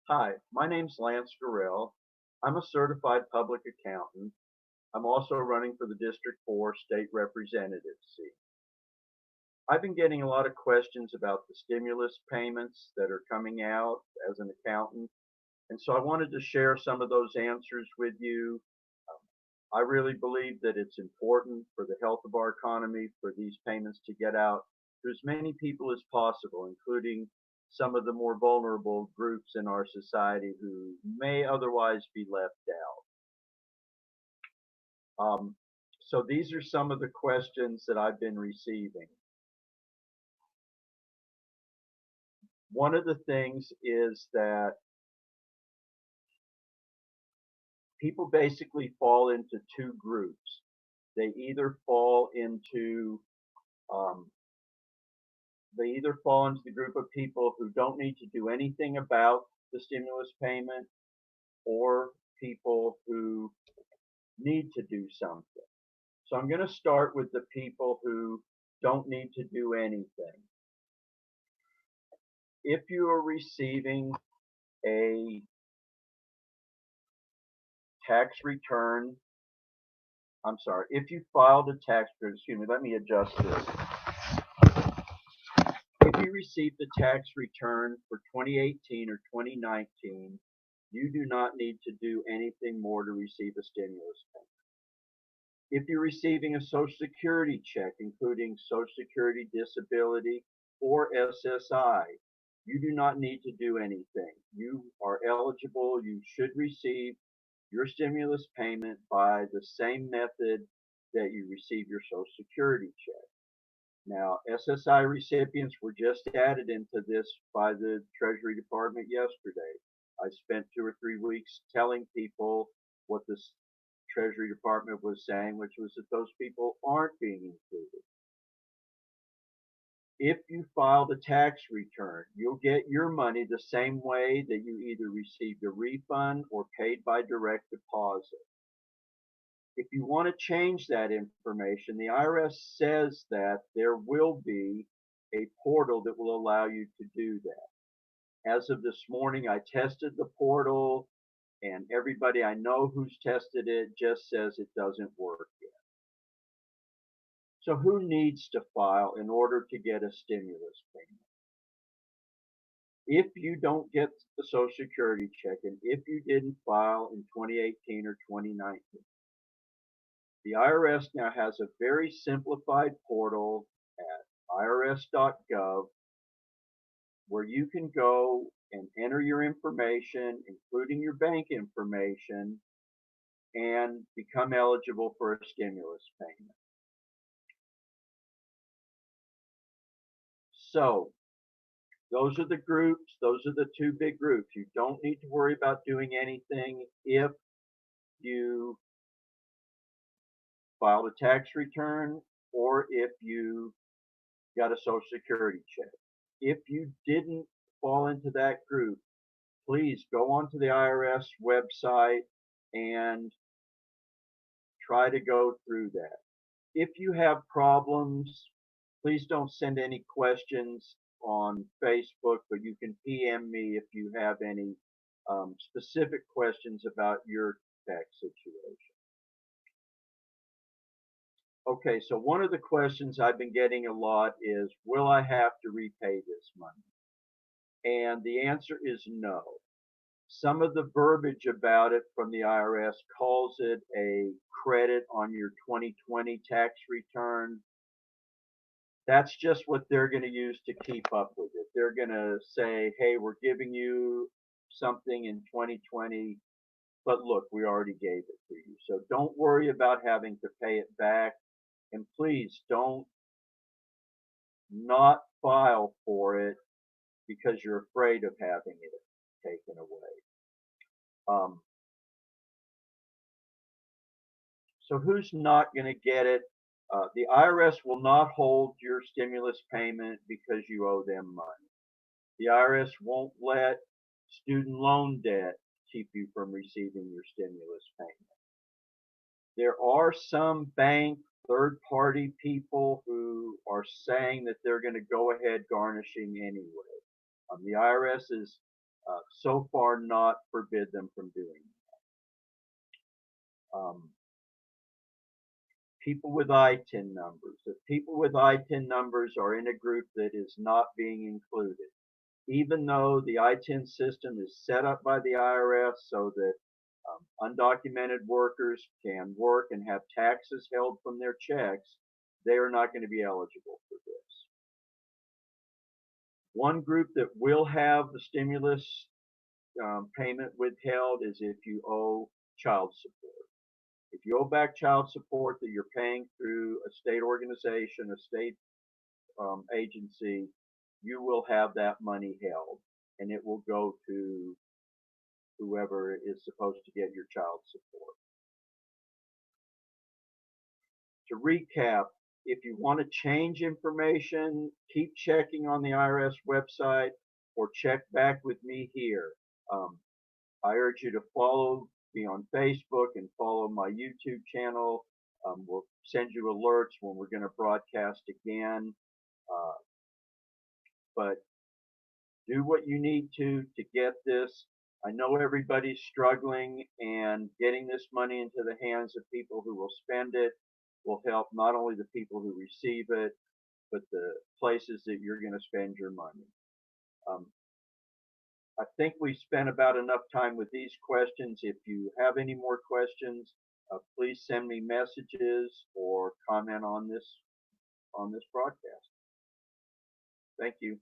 Hi, my name's Lance Gurel. I'm a certified public accountant. I'm also running for the District 4 state representative seat. I've been getting a lot of questions about the stimulus payments that are coming out as an accountant, and so I wanted to share some of those answers with you. I really believe that it's important for the health of our economy for these payments to get out to as many people as possible, including some of the more vulnerable groups in our society who may otherwise be left out. So these are some of the questions that I've been receiving. One of the things is that people basically fall into two groups. They either fall into the group of people who don't need to do anything about the stimulus payment, or people who need to do something. So I'm going to start with the people who don't need to do anything. If you are receiving a tax return, if you filed a tax return, let me adjust this. If you received a tax return for 2018 or 2019, you do not need to do anything more to receive a stimulus payment. If you're receiving a Social Security check, including Social Security, Disability, or SSI, you do not need to do anything. You are eligible. You should receive your stimulus payment by the same method that you receive your Social Security check. Now, SSI recipients were just added into this by the Treasury Department yesterday. I spent 2 or 3 weeks telling people what the Treasury Department was saying, which was that those people aren't being included. If you filed a tax return, you'll get your money the same way that you either received a refund or paid by direct deposit. If you want to change that information, the IRS says that there will be a portal that will allow you to do that. As of this morning, I tested the portal, and everybody I know who's tested it just says it doesn't work yet. So who needs to file in order to get a stimulus payment? If you don't get the Social Security check, and if you didn't file in 2018 or 2019, the IRS now has a very simplified portal at irs.gov where you can go and enter your information, including your bank information, and become eligible for a stimulus payment. So those are the groups. Those are the two big groups. You don't need to worry about doing anything if you filed a tax return or if you got a Social Security check. If you didn't fall into that group, please go onto the IRS website and try to go through that. If you have problems, please don't send any questions on Facebook, but you can PM me if you have any specific questions about your tax situation. Okay, so one of the questions I've been getting a lot is, will I have to repay this money? And the answer is no. Some of the verbiage about it from the IRS calls it a credit on your 2020 tax return. That's just what they're going to use to keep up with it. They're going to say, hey, we're giving you something in 2020, but look, we already gave it to you. So don't worry about having to pay it back. And please don't not file for it because you're afraid of having it taken away. So who's not going to get it? The IRS will not hold your stimulus payment because you owe them money. The IRS won't let student loan debt keep you from receiving your stimulus payment. There are some bank third-party people who are saying that they're going to go ahead garnishing anyway. The IRS has so far not forbid them from doing that. People with ITIN numbers. If people with ITIN numbers are in a group that is not being included, even though the ITIN system is set up by the IRS so that undocumented workers can work and have taxes held from their checks, they are not going to be eligible for this. One group that will have the stimulus payment withheld is if you owe child support. If you owe back child support that you're paying through a state organization, a state agency, you will have that money held, and it will go to whoever is supposed to get your child support. To recap, if you want to change information, keep checking on the IRS website or check back with me here. I urge you to follow me on Facebook and follow my YouTube channel. We'll send you alerts when we're going to broadcast again. But do what you need to get this. I know everybody's struggling, and getting this money into the hands of people who will spend it will help not only the people who receive it, but the places that you're going to spend your money. I think we spent about enough time with these questions. If you have any more questions, please send me messages or comment on this broadcast. Thank you.